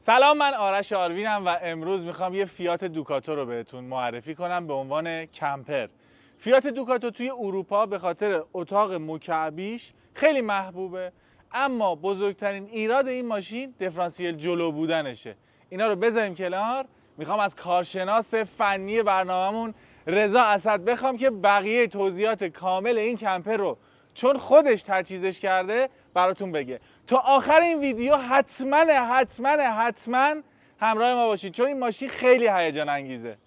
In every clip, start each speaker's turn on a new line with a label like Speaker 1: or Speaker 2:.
Speaker 1: سلام، من آرش آروینم و امروز میخوام یه فیات دوکاتو رو بهتون معرفی کنم به عنوان کمپر. فیات دوکاتو توی اروپا به خاطر اتاق مکعبیش خیلی محبوبه، اما بزرگترین ایراد این ماشین دیفرانسیل جلو بودنشه. اینا رو بذاریم کنار. میخوام از کارشناس فنی برنامه‌مون رضا اسد بخوام که بقیه توضیحات کامل این کمپر رو، چون خودش تجهیزش کرده، براتون بگه. تا آخر این ویدیو حتما همراه ما باشید، چون این ماشین خیلی هیجان انگیزه.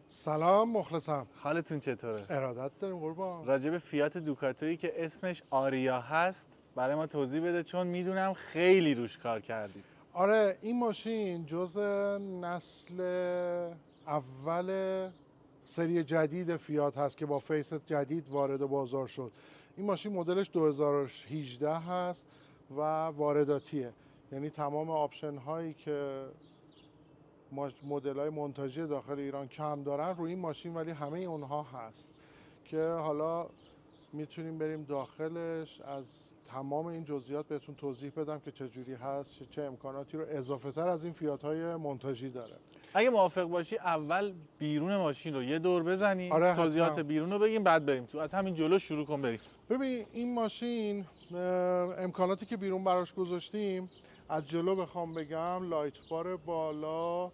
Speaker 2: سلام، مخلصم.
Speaker 1: حالتون چطوره؟
Speaker 2: ارادت داریم قربان.
Speaker 1: راجع به فیات دوکاتویی که اسمش آریا هست برای ما توضیح بده، چون میدونم خیلی روش کار کردید.
Speaker 2: آره، این ماشین جزء نسل اول سری جدید فیات هست که با فیس جدید وارد بازار شد. این ماشین مدلش 2018 هست و وارداتیه، یعنی تمام آپشن هایی که مدل های منتاجی داخل ایران کم دارن روی این ماشین، ولی همه اونها هست که حالا میتونیم بریم داخلش از تمام این جزئیات بهتون توضیح بدم که چجوری هست، چه امکاناتی رو اضافه تر از این فیات های منتاجی داره.
Speaker 1: اگه موافق باشی اول بیرون ماشین رو یه دور بزنیم.
Speaker 2: آره،
Speaker 1: توضیحات
Speaker 2: حتما.
Speaker 1: بیرون رو بگیم، بعد بریم تو. از همین جلو شروع کن بریم.
Speaker 2: ببین، این ماشین امکاناتی که بیرون براش گذاشتیم، از جلو بخوام بگم، لایت بار بالا،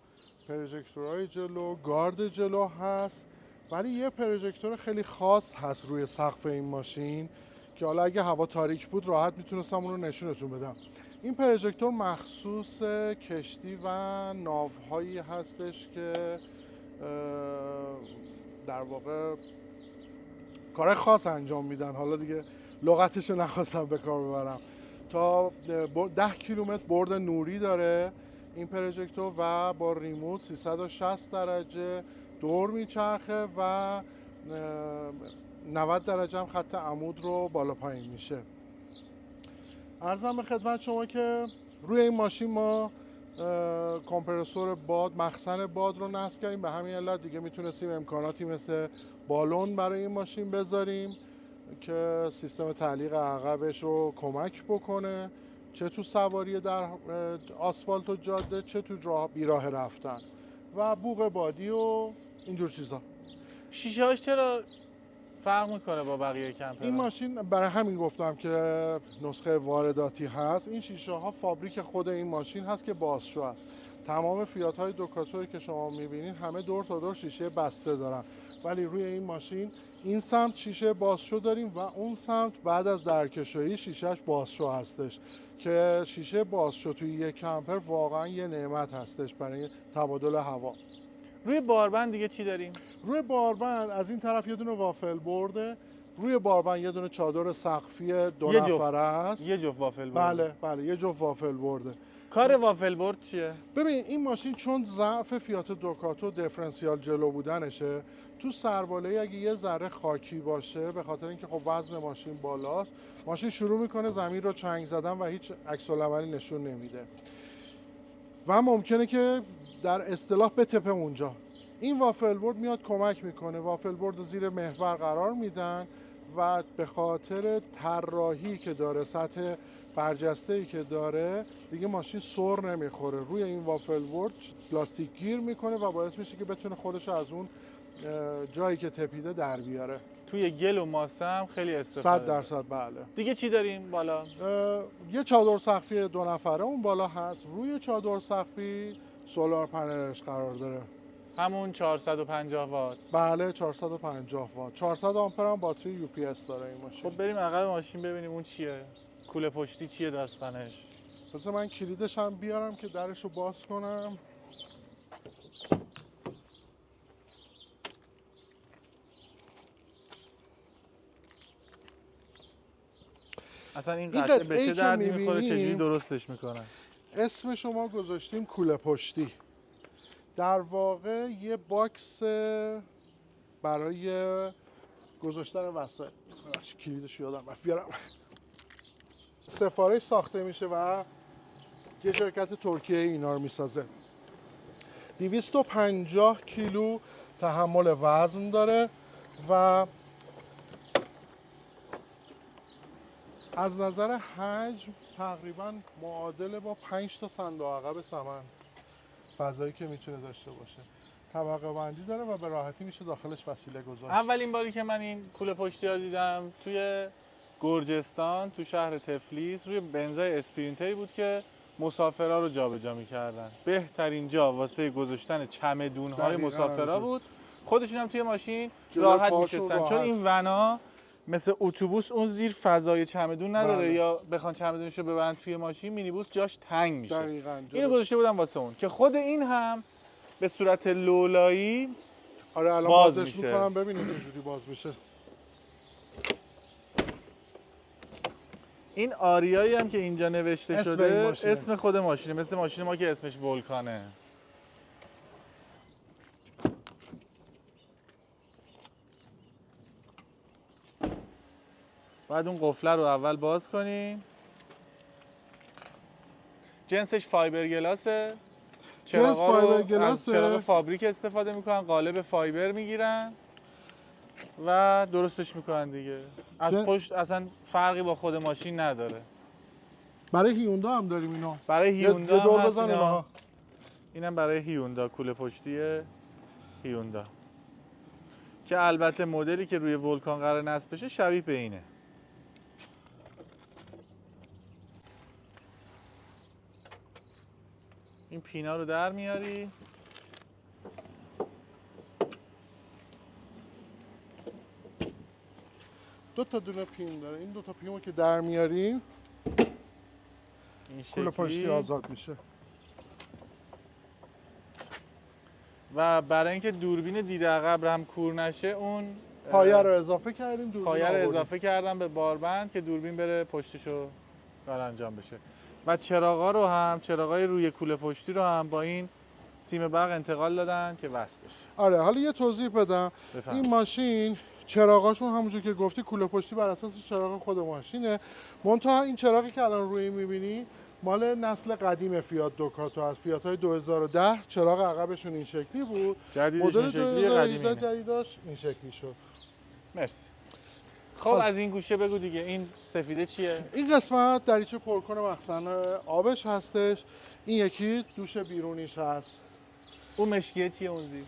Speaker 2: پروژکتورهای جلو، گارد جلو هست، ولی یه پروژکتور خیلی خاص هست روی سقف این ماشین که حالا اگه هوا تاریک بود راحت میتونستم اون رو نشونتون بدم. این پروژکتور مخصوص کشتی و ناوهایی هستش که در واقع کار خاص انجام میدن. حالا دیگه لغتش رو نخواستم به کار ببرم. تا 10 کیلومتر برد نوری داره این پروژکتور و با ریموت 360 درجه دور میچرخه و 90 درجه هم خط عمود رو بالا پایین میشه. عرضم به خدمت شما که روی این ماشین ما کمپرسور باد، مخزن باد رو نصب کردیم. به همین علت دیگه میتونستیم امکاناتی مثل بالون برای این ماشین بذاریم که سیستم تعلیق عقبش رو کمک بکنه، چه تو سواری در آسفالت و جاده، چه تو بیراه رفتن، و بوق بادی و اینجور چیزا.
Speaker 1: شیشه هاش چرا فرق میکنه با بقیه کمپرها؟
Speaker 2: این ماشین برای همین گفتم که نسخه وارداتی هست. این شیشه ها فابریک خود این ماشین هست که بازشو هست. تمام فیات های دوکاتویی که شما میبینید همه دور تا دور شیشه بسته دارن، ولی روی این ماشین این سمت شیشه بازشو داریم و اون سمت بعد از درکشایی شیشهش بازشو هستش که شیشه بازشو توی یک کمپر واقعا یه نعمت هستش برای تبادل هوا.
Speaker 1: روی باربند دیگه چی داریم؟
Speaker 2: روی باربند از این طرف یه دونه وافل برده، روی باربند یه دونه چادر سقفی دو نفره است.
Speaker 1: یه جفت وافل برده.
Speaker 2: بله، یه جفت وافل برده.
Speaker 1: کار وافل برد چیه؟
Speaker 2: ببین، این ماشین چون ضعف فیات دوکاتو دیفرنسیال جلو بودنشه، تو سربالایی اگه یه ذره خاکی باشه، به خاطر اینکه خب وزن ماشین بالاست، ماشین شروع میکنه زمین رو چنگ زدن و هیچ عکس العملی نشون نمیده و ممکنه که در اصطلاح بتپه اونجا. این وافل بورد میاد کمک میکنه. وافل بورد زیر محور قرار میدن و به خاطر طراحی که داره، سطح برجسته‌ای که داره، دیگه ماشین سر نمیخوره. روی این وافل بورد پلاستیک گیر میکنه و باعث میشه که بتونه خودش از اون جایی که تپیده در بیاره.
Speaker 1: توی گل و ماسه هم خیلی استفاده.
Speaker 2: 100%. بله.
Speaker 1: دیگه چی داریم بالا؟
Speaker 2: یه چادر سقفی دو نفره اون بالا هست. روی چادر سقفی سولار پنلش قرار داره.
Speaker 1: همون 450 وات.
Speaker 2: بله، 450 وات. 400 آمپر هم باتری یو پی اس داره این ماشین.
Speaker 1: خب بریم عقب ماشین ببینیم اون چیه. کوله پشتی چیه داستانش؟
Speaker 2: بذار من کلیدش هم بیارم که درش رو باز کنم.
Speaker 1: اصلا این قطعه به چه دردی میخوره؟ چجوری درستش میکنن؟
Speaker 2: اسم شما گذاشتیم کوله پشتی. در واقع یه باکس برای گذاشتن وسایل. کلیدش یادم رفت بیارم. سفارش ساخته میشه و یه شرکت ترکیه اینا رو میسازه. 250 کیلو تحمل وزن داره و از نظر حجم تقریبا معادل با 5 تا صندوق عقب سمن. فضایی که میتونه داشته باشه. طبقه بندی داره و به راحتی میشه داخلش وسیله گذاشت.
Speaker 1: اولین باری که من این کوله پشتی ها دیدم توی گرجستان تو شهر تفلیس روی بنزای اسپرینتری بود که مسافرها رو جابجا می‌کردن. بهترین جا واسه گذاشتن چمدون‌های
Speaker 2: دقیقاً
Speaker 1: مسافرها بود. خودشون هم توی ماشین
Speaker 2: جلو
Speaker 1: راحت
Speaker 2: پاشون
Speaker 1: می‌شستن،
Speaker 2: راحت.
Speaker 1: چون این ونا مثل اتوبوس اون زیر فضای چمدون نداره.
Speaker 2: بله.
Speaker 1: یا بخوان چمدونشو ببرن توی ماشین، مینیبوس جاش تنگ میشه.
Speaker 2: دقیقاً
Speaker 1: اینو گذاشته بودن واسه اون که خود این هم به صورت لولایی
Speaker 2: آره الان
Speaker 1: باز
Speaker 2: بازش
Speaker 1: میشه.
Speaker 2: میکنم ببینید چجوری باز میشه.
Speaker 1: این آریایی هم که اینجا نوشته
Speaker 2: اسم
Speaker 1: شده
Speaker 2: این ماشینه.
Speaker 1: اسم خود ماشینه، مثل ماشین ما که اسمش ولکانه. بعد اون قفله رو اول باز کنیم. جنسش فایبر گلاسه. چراغا
Speaker 2: فایبر
Speaker 1: رو از
Speaker 2: گلاسه.
Speaker 1: چراغ فابریک استفاده میکنن، قالب فایبر میگیرن و درستش میکنن دیگه. از پشت اصلا فرقی با خود ماشین نداره.
Speaker 2: برای هیوندا هم داریم اینو.
Speaker 1: برای هیوندا
Speaker 2: یه دور
Speaker 1: هم هست
Speaker 2: بزن
Speaker 1: اینا.
Speaker 2: اونها.
Speaker 1: اینم برای هیوندا، کوله پشتی هیوندا که البته مدلی که روی ولکان قرار نصب بشه شبیه به اینه. این پینا رو در میاری.
Speaker 2: دو تا دونه پین داره. این دو تا پیمو که در میاریم
Speaker 1: این
Speaker 2: کوله پشتی
Speaker 1: شکلی.
Speaker 2: آزاد میشه.
Speaker 1: و برای اینکه دوربین دید عقب هم کور نشه، اون
Speaker 2: پایه رو اضافه کردیم، دوربین
Speaker 1: پایه رو
Speaker 2: آوردیم.
Speaker 1: اضافه کردم به باربند که دوربین بره پشتشو کار انجام بشه. و چراغا رو هم، چراغای روی کوله پشتی رو هم با این سیم برق انتقال دادن که وصل بشه.
Speaker 2: آره حالا یه توضیح بدم.
Speaker 1: بفهم.
Speaker 2: این ماشین چراغاشون همونجور که گفتی کوله پشتی بر اساس چراغ خود ماشینه. منتها این چراغی که الان روی میبینی مال نسل قدیم فیات دوکاتو از فیات‌های 2010. چراغ عقبشون این شکلی بود.
Speaker 1: جدیدش این شکلی، قدیمی اینه.
Speaker 2: جدیدش این شکلی شد.
Speaker 1: مرسی. خب از این گوشه بگو دیگه، این سفیده چیه؟
Speaker 2: این قسمت دریچه پرکن مخزن آبش هستش. این یکی دوش بیرونیش هست.
Speaker 1: اون مشکیه چیه اون زیر؟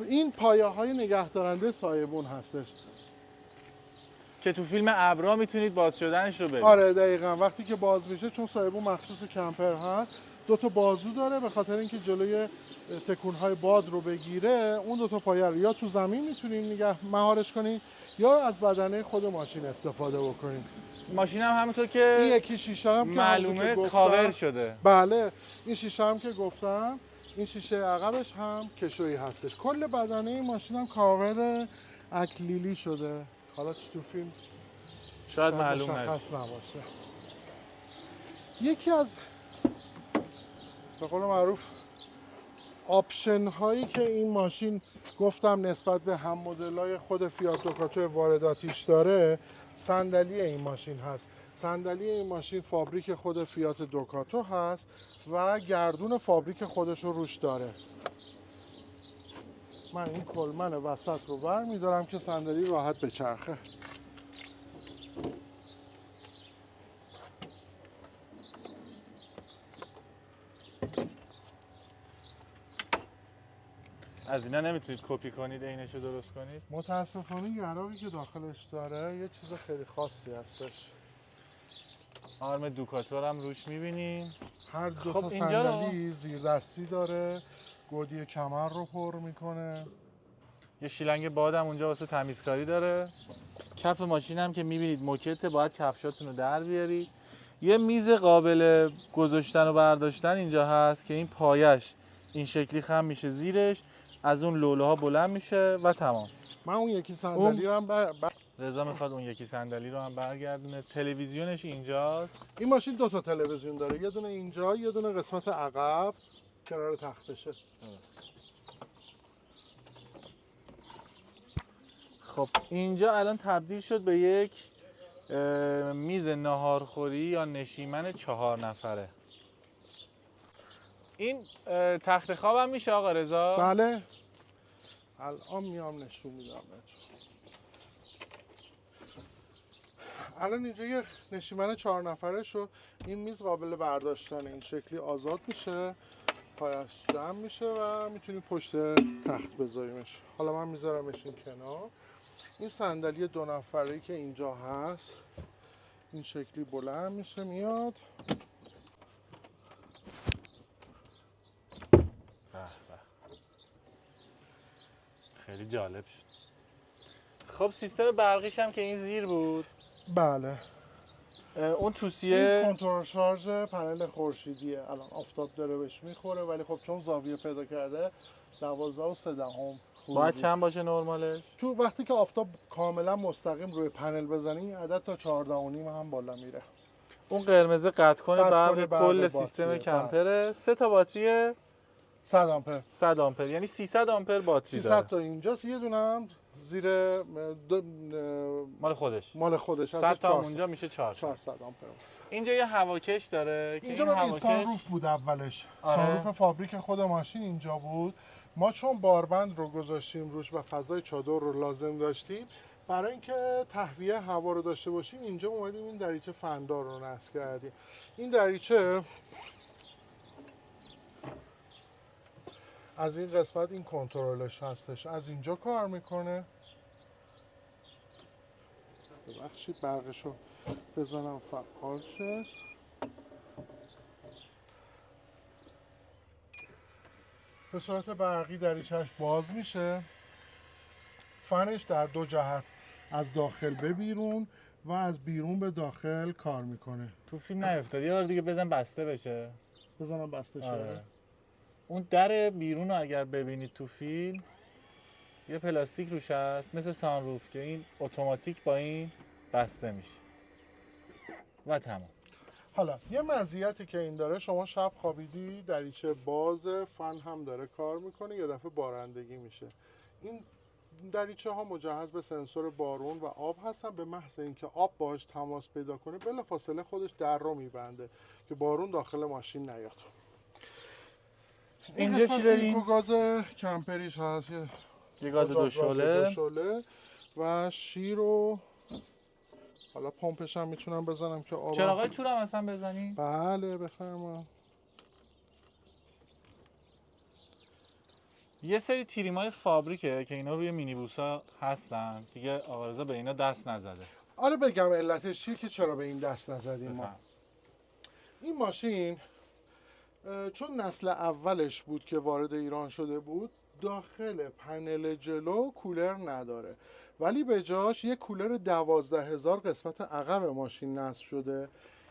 Speaker 2: این پایه های نگهدارنده سایبون هستش
Speaker 1: که تو فیلم ابرا میتونید باز شدنش رو ببینید.
Speaker 2: آره دقیقاً. وقتی که باز میشه، چون سایبون مخصوص کمپر هست، دو تا بازو داره به خاطر اینکه جلوی تکون‌های باد رو بگیره. اون دو تا پایه رو یا تو زمین میتونین مهارش کنین یا از بدنه خود ماشین استفاده بکنین.
Speaker 1: ماشین هم همونطور که
Speaker 2: این یکی شیشه هم
Speaker 1: معلومه
Speaker 2: که
Speaker 1: کاور شده.
Speaker 2: بله این شیشه هم که گفتم، این شیشه عقبش هم کشویی هستش. کل بدنه این ماشین هم کاور اکلیلی شده. حالا تو فیلم
Speaker 1: شاید معلوم
Speaker 2: مشخص
Speaker 1: نشه.
Speaker 2: نباشه. یکی از به قول معروف آپشن هایی که این ماشین گفتم نسبت به هم مدل های خود فیات دوکاتو وارداتیش داره، صندلی این ماشین هست. صندلی این ماشین فابریک خود فیات دوکاتو هست و گردون فابریک خودش رو روش داره. من این کلمن وسط رو برمیدارم که صندلی راحت بچرخه.
Speaker 1: از اینا نمیتونید کپی کنید عینشو درست کنید؟
Speaker 2: متاسفانه یراقی که داخلش داره یه چیز خیلی خاصی هستش.
Speaker 1: آرم دوکاتور هم روش میبینیم.
Speaker 2: هر دو
Speaker 1: خب
Speaker 2: تا
Speaker 1: اینجا رو
Speaker 2: صندلی زیر دستی داره، گودی کمر رو پر میکنه.
Speaker 1: یه شیلنگ بادم اونجا واسه تمیزکاری داره. کف ماشین هم که میبینید موکته، باید کفشاتون رو در بیارید. یه میز قابل گذاشتن و برداشتن اینجا هست که این پایش این شکلی خم میشه زیرش، از اون لوله ها بلند میشه و تمام.
Speaker 2: من اون یکی صندلی رو هم
Speaker 1: رضا میخواد اون یکی صندلی رو هم برگردونه. تلویزیونش اینجاست.
Speaker 2: این ماشین دو تا تلویزیون داره، یه دونه اینجا، یه دونه قسمت عقب کنار تختشه.
Speaker 1: خب اینجا الان تبدیل شد به یک میز ناهارخوری یا نشیمن 4 نفره. این تخت خواب هم میشه آقا رضا؟
Speaker 2: بله الان میام نشون میدم بهتون. الان اینجا یه نشیمن 4 نفره شد. این میز قابل برداشتن این شکلی آزاد میشه. پایش جمع میشه و میتونیم پشت تخت بذاریمش. حالا من میذارمش این کنار. این صندلی 2 نفره‌ای که اینجا هست این شکلی بلند میشه میاد.
Speaker 1: خیلی جالب شد. خب سیستم برقیش هم که این زیر بود.
Speaker 2: بله.
Speaker 1: اون
Speaker 2: این
Speaker 1: توسیه
Speaker 2: کنترل شارژ پنل خورشیدیه. الان آفتاب داره بهش میخوره ولی خب چون زاویه پیدا کرده 12.3
Speaker 1: باید چند باشه نرمالش؟
Speaker 2: تو وقتی که آفتاب کاملا مستقیم روی پنل بزنی این عدد تا 14.5 هم بالا میره.
Speaker 1: اون قرمز قطع کنه برق
Speaker 2: برق
Speaker 1: کل
Speaker 2: باتریه.
Speaker 1: سیستم کمپره. 3 تا باتری
Speaker 2: 100 آمپر.
Speaker 1: 100 آمپر یعنی 300 آمپر باتری
Speaker 2: 300
Speaker 1: داره.
Speaker 2: تا اینجاست، یه دونه هم زیر
Speaker 1: مال خودش.
Speaker 2: مال خودش
Speaker 1: 100 تا اونجا میشه 400
Speaker 2: آمپر.
Speaker 1: اینجا یه هواکش داره که
Speaker 2: اینجا
Speaker 1: این
Speaker 2: ببین
Speaker 1: هواکش
Speaker 2: سانروف بود اولش.
Speaker 1: آره.
Speaker 2: سانروف فابریک خود ماشین اینجا بود. ما چون باربند رو گذاشتیم روش و فضای چادر رو لازم داشتیم برای اینکه تهویه هوا رو داشته باشیم اینجا اومدیم این دریچه فندار رو نصب کردیم. این دریچه از این قسمت این کنترلش هستش، از اینجا کار میکنه. ببخشید برقشو بزنم فعال شه. به صورت برقی دریچه‌اش باز میشه. فنش در 2 جهت از داخل به بیرون و از بیرون به داخل کار میکنه.
Speaker 1: تو فیلم نیفتاد. یه بار دیگه بزن بسته بشه.
Speaker 2: بزنم بسته شه.
Speaker 1: آره. اون در بیرون رو اگر ببینید تو فیلم یه پلاستیک روش هست مثل سانروف که این اتوماتیک با این بسته میشه و تمام.
Speaker 2: حالا یه مزیتی که این داره، شما شب خوابیدی دریچه باز، فن هم داره کار میکنه، یه دفعه بارندگی میشه. این دریچه ها مجهز به سنسور بارون و آب هستن. به محض اینکه آب باهاش تماس پیدا کنه بلافاصله خودش در رو میبنده که بارون داخل ماشین نیاد.
Speaker 1: اینجا چی داریم؟
Speaker 2: گاز کمپریش هست،
Speaker 1: یه گاز 2 شعله
Speaker 2: و شیر و حالا پمپش هم میتونم بزنم که آب.
Speaker 1: چراغای تور هم اصلا بزنی؟
Speaker 2: بله بفرما.
Speaker 1: یه سری تیریمای فابریکه که اینا روی مینیبوسا هستن دیگه. آقا رضا به اینا دست نزده.
Speaker 2: آره بگم علتش چیه که چرا به این دست نزدیم ما. این ماشین چون نسل اولش بود که وارد ایران شده بود داخل پنل جلو کولر نداره ولی به جاش یه کولر 12,000 قسمت عقب ماشین نصب شده.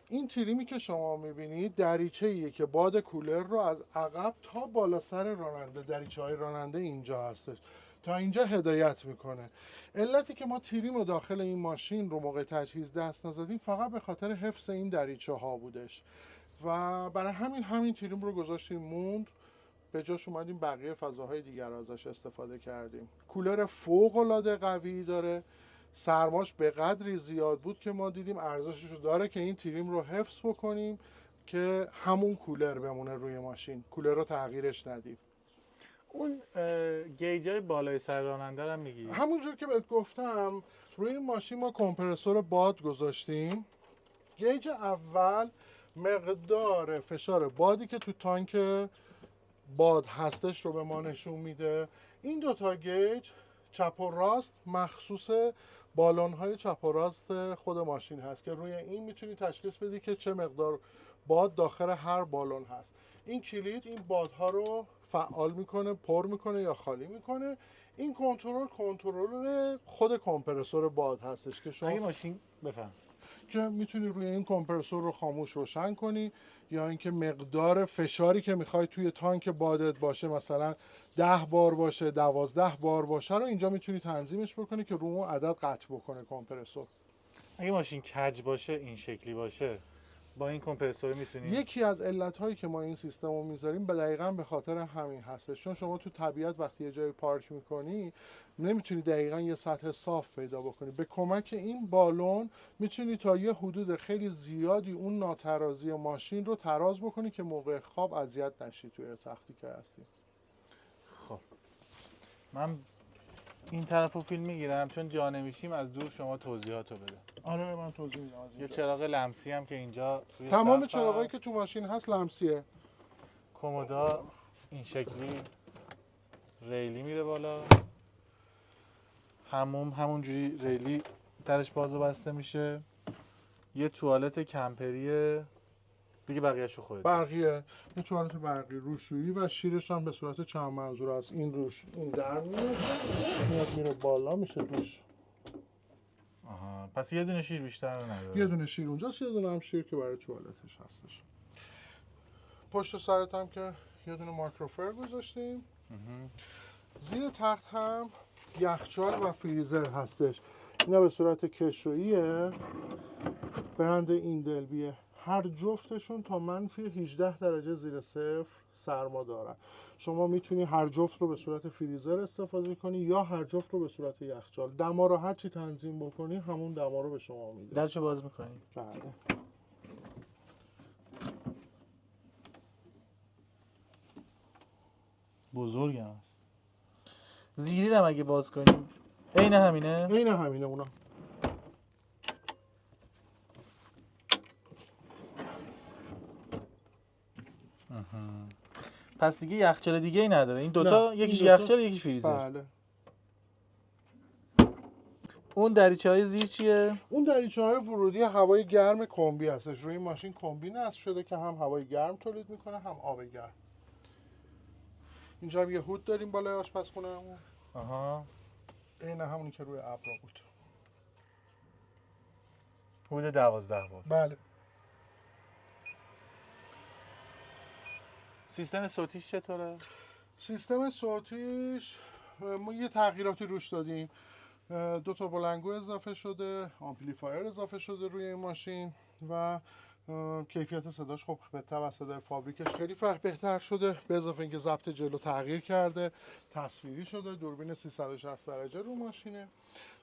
Speaker 2: این تریمی که شما میبینید دریچه‌ایه که باد کولر رو از عقب تا بالا سر راننده، دریچه‌های راننده اینجا هستش، تا اینجا هدایت میکنه. علتی که ما تریم رو داخل این ماشین رو موقع تجهیز دست نزدیم فقط به خاطر حفظ این دریچه ها بودش و برای همین تریم رو گذاشتیم موند. به جاش اومدیم بقیه فضاهای دیگر رو ازش استفاده کردیم. کولر فوق العاده قوی داره. سرماش به قدری زیاد بود که ما دیدیم ارزشش رو داره که این تریم رو حفظ بکنیم که همون کولر بمونه روی ماشین، کولر رو تغییرش ندیم.
Speaker 1: اون گیجای بالای سر راننده رو میگی؟
Speaker 2: همونجور که بهت گفتم روی این ماشین ما کمپرسور باد گذاشتیم. گیج اول مقدار فشار بادی که تو تانک باد هستش رو به ما نشون میده. این دوتا گیج چپ و راست مخصوص بالون‌های چپ و راست خود ماشین هست که روی این میتونی تشخیص بدی که چه مقدار باد داخل هر بالون هست. این کلید این بادها رو فعال میکنه، پر میکنه یا خالی میکنه. این کنترل خود کمپرسور باد هستش که شما
Speaker 1: اگه ماشین بفهم
Speaker 2: که میتونی روی این کمپرسور رو خاموش روشن کنی یا اینکه مقدار فشاری که میخوای توی تانک بادت باشه مثلا 10 بار باشه 12 بار باشه رو اینجا میتونی تنظیمش بکنی که رو اون عدد قطع بکنه کمپرسور.
Speaker 1: اگه ماشین کج باشه این شکلی باشه با این کمپرسور میتونی؟
Speaker 2: یکی از علتهایی که ما این سیستم رو میذاریم به دقیقاً به خاطر همین هستش، چون شما تو طبیعت وقتی یه جای پارک میکنی نمیتونی دقیقاً یه سطح صاف پیدا بکنی. به کمک این بالون میتونی تا یه حدود خیلی زیادی اون ناترازی ماشین رو تراز بکنی که موقع خواب اذیت نشی توی تختی که هستی.
Speaker 1: خب من این طرفو فیلم میگیرم چون جا نمیشیم از دور شما توضیحاتو بده.
Speaker 2: آره من توضیح میدم.
Speaker 1: یه چراغ لمسی هم که اینجا روی
Speaker 2: تمام
Speaker 1: سقف
Speaker 2: چراغایی
Speaker 1: هست.
Speaker 2: که تو ماشین هست لمسیه.
Speaker 1: کمودا این شکلی ریلی میره بالا. همونجوری ریلی درش باز و بسته میشه. یه توالت کمپریه دیگه، بقیه‌شو خودت.
Speaker 2: برقیه، یه توالت برقی روشویی و شیرش هم به صورت چند منظور است. این روش این در میاد میره بالا میشه دوش.
Speaker 1: آها، پس یه دونه شیر بیشتر نداره.
Speaker 2: یه دونه شیر اونجاست، یه دونه هم شیر که برای توالتش هستش. پشت سرت هم که یه دونه مایکروفر گذاشتیم. زیر تخت هم یخچال و فریزر هستش. اینا به صورت کشوییه، برند ایندلبیه. هر جفتشون تا منفی 18 درجه زیر صفر سرما دارن. شما میتونی هر جفت رو به صورت فریزر استفاده کنی یا هر جفت رو به صورت یخچال. دما رو هر چی تنظیم بکنی همون دما رو به شما میده.
Speaker 1: درشو باز میکنی؟
Speaker 2: بله.
Speaker 1: بزرگ هم هست. زیری رو اگه باز کنیم عین همینه؟
Speaker 2: عین همینه اونا.
Speaker 1: پس دیگه یخچال دیگه ای نداره. این دوتا
Speaker 2: نه،
Speaker 1: یکیش
Speaker 2: این دوتا-
Speaker 1: یخچال یکیش فریزر.
Speaker 2: بله.
Speaker 1: اون دریچه‌های زیر چیه؟
Speaker 2: اون دریچه‌های ورودی هوای گرم کمبی هستش. روی این ماشین کمبی نصب شده که هم هوای گرم تولید میکنه هم آب گرم. اینجا هم یه هود داریم بالای آشپزخونه‌مون.
Speaker 1: آها.
Speaker 2: این همونی که روی ابرا بود.
Speaker 1: هود 12 volt.
Speaker 2: بله.
Speaker 1: سیستم صوتیش چطوره؟
Speaker 2: سیستم صوتیش ما یه تغییراتی روش دادیم. 2 تا بلندگو اضافه شده، آمپلیفایر اضافه شده روی این ماشین و کیفیت صداش خب به توسط فابریکش خیلی بهتر شده. به اضافه اینکه ضبط جلو تغییر کرده، تصویری شده، دوربین 360 درجه رو ماشینه.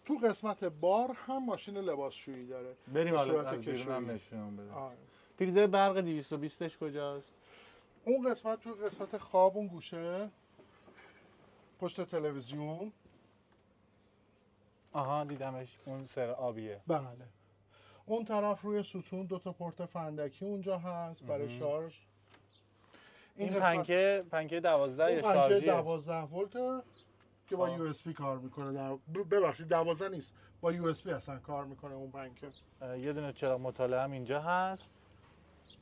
Speaker 2: تو قسمت بار هم ماشین لباسشویی داره.
Speaker 1: بریم
Speaker 2: به
Speaker 1: حالا
Speaker 2: صورت
Speaker 1: از بیرون
Speaker 2: کشویی.
Speaker 1: هم نشونم بده.
Speaker 2: آره.
Speaker 1: پریزر برق 220ش کجاست؟
Speaker 2: اون قسمت تو قسمت خواب اون گوشه پشت تلویزیون.
Speaker 1: آها دیدمش، اون سر آبیه.
Speaker 2: بله. اون طرف روی ستون 2 تا پورت فندکی اونجا هست برای شارژ.
Speaker 1: این پنکه 12 یا
Speaker 2: پنکه
Speaker 1: شارژیه؟
Speaker 2: 12 ولت که با یو اس بی کار میکنه. ببخشید 12 نیست، با یو اس بی اصلا کار میکنه اون پنکه.
Speaker 1: یه دونه چراغ مطالعه هم اینجا هست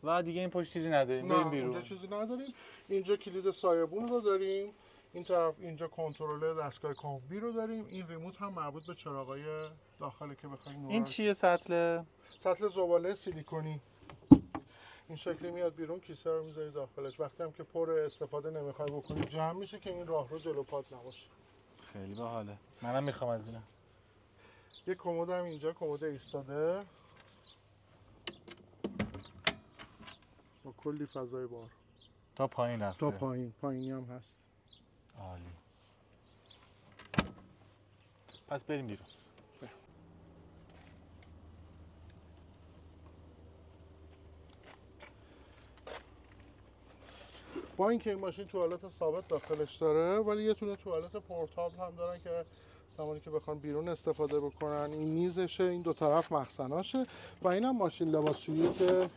Speaker 1: و دیگه این پشت چیزی نداریم.
Speaker 2: نه اونجا چیزی نداریم. اینجا کلید سایبون رو داریم. این طرف اینجا کنترل دستگاه کمبی رو داریم. این ریموت هم مربوط به چراغای داخله که بخواید نور.
Speaker 1: این چیه سطل
Speaker 2: زباله سیلیکونی. این شکلی میاد بیرون، کیسه رو میذاری داخلش. وقتی هم که پر استفاده نمیخوای بکنی جمع میشه که این راه رو جلو پات نباشه.
Speaker 1: خیلی باحاله. منم میخوام از اینا.
Speaker 2: یه کمد هم اینجا، کمد ایستاده با کلی فضای بار
Speaker 1: تا پایین رفته.
Speaker 2: تا پایینی هم هست.
Speaker 1: عالی. پس بریم بیرون.
Speaker 2: با اینکه این ماشین توالت ثابت داخلش داره ولی یه تونه توالت پورتابل هم دارن که زمانی که بخوان بیرون استفاده بکنن. این میزشه، این دو طرف مخزناشه و اینم ماشین لباسشویی که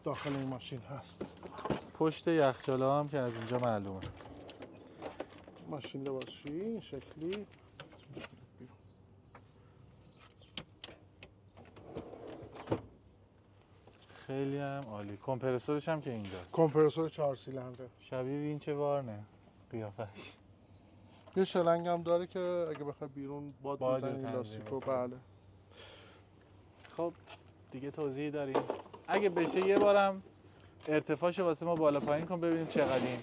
Speaker 2: داخل این ماشین هست.
Speaker 1: پشت یخچالا هم که از اینجا معلومه.
Speaker 2: ماشین لباسشویی این شکلی.
Speaker 1: خیلی هم عالی. کمپرسورش هم که اینجاست.
Speaker 2: کمپرسور 4 سیلندر.
Speaker 1: شبیه وینچ وارنه قیافش.
Speaker 2: یه شلنگ هم داره که اگه بخوای بیرون باد بزنی
Speaker 1: تنظیم
Speaker 2: لاستیکو.
Speaker 1: کنه.
Speaker 2: بله.
Speaker 1: خب دیگه توضیحی داریم؟ اگه بشه یه بارم ارتفاعشو واسه ما بالا پایین کن ببینیم چقدرین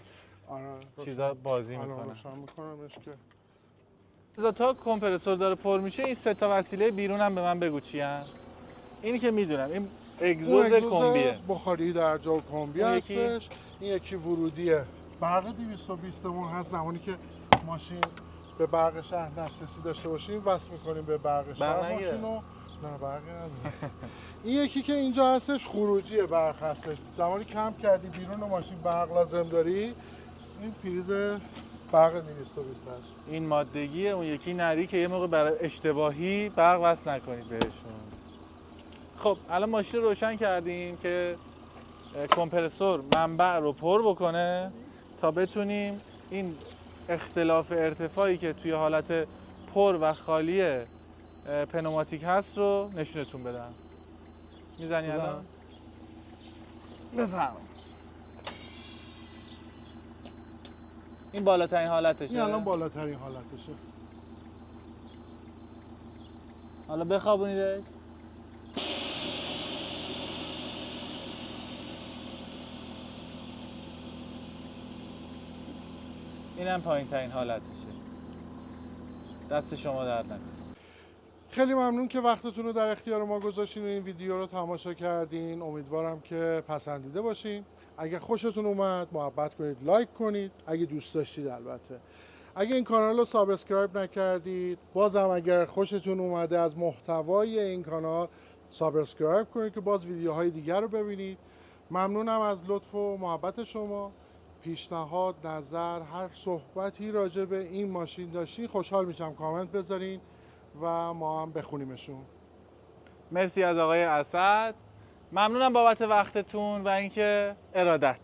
Speaker 2: آره.
Speaker 1: چیزا بازی
Speaker 2: الان
Speaker 1: میکنه.
Speaker 2: روشن میکنمش که
Speaker 1: تا کمپرسور داره پر میشه این سه تا وسیله بیرون هم به من بگو چی ان؟ اینی که میدونم این اگزوز کمبیه.
Speaker 2: بخاری در جا کمبی
Speaker 1: اون
Speaker 2: هستش. این یکی ورودیه. برق 220 مون هست. زمانی که ماشین به برق شهر دسترسی داشته باشیم وصل میکنیم به برق شهر ماشینو. نه برقی نداره. این یکی که اینجا هستش خروجی برق هستش. زمانی کم کردی بیرون ماشین برق لازم داری این پریز برق 220 هست.
Speaker 1: این مادگیه. اون یکی نری که یه موقع برای اشتباهی برق وصل نکنید بهشون. خب الان ماشین رو روشن کردیم که کمپرسور منبع رو پر بکنه تا بتونیم این اختلاف ارتفاعی که توی حالت پر و خالی پنوماتیک هست رو نشونتون بدم. میزنی الان؟ بفرمایید. این بالاترین حالتشه.
Speaker 2: این الان بالاترین حالتشه.
Speaker 1: حالا بخوابونیدش. اینم پایین ترین حالتشه. دست شما درد نکنه.
Speaker 2: خیلی ممنون که وقتتون رو در اختیار ما گذاشتین و این ویدیو رو تماشا کردین. امیدوارم که پسندیده باشین. اگه خوشتون اومد محبت کنید، لایک کنید اگه دوست داشتید. البته اگه این کانال رو سابسکرایب نکردید، بازم اگر خوشتون اومده از محتوای این کانال سابسکرایب کنید که باز ویدیوهای دیگر رو ببینید. ممنونم از لطف و محبت شما. پیشنهاد، نظر، هر صحبتی راجع به این ماشین داشتین خوشحال میشم کامنت بذارین و ما هم بخونیمشون.
Speaker 1: مرسی از آقای اسد. ممنونم بابت وقتتون و اینکه ارادت.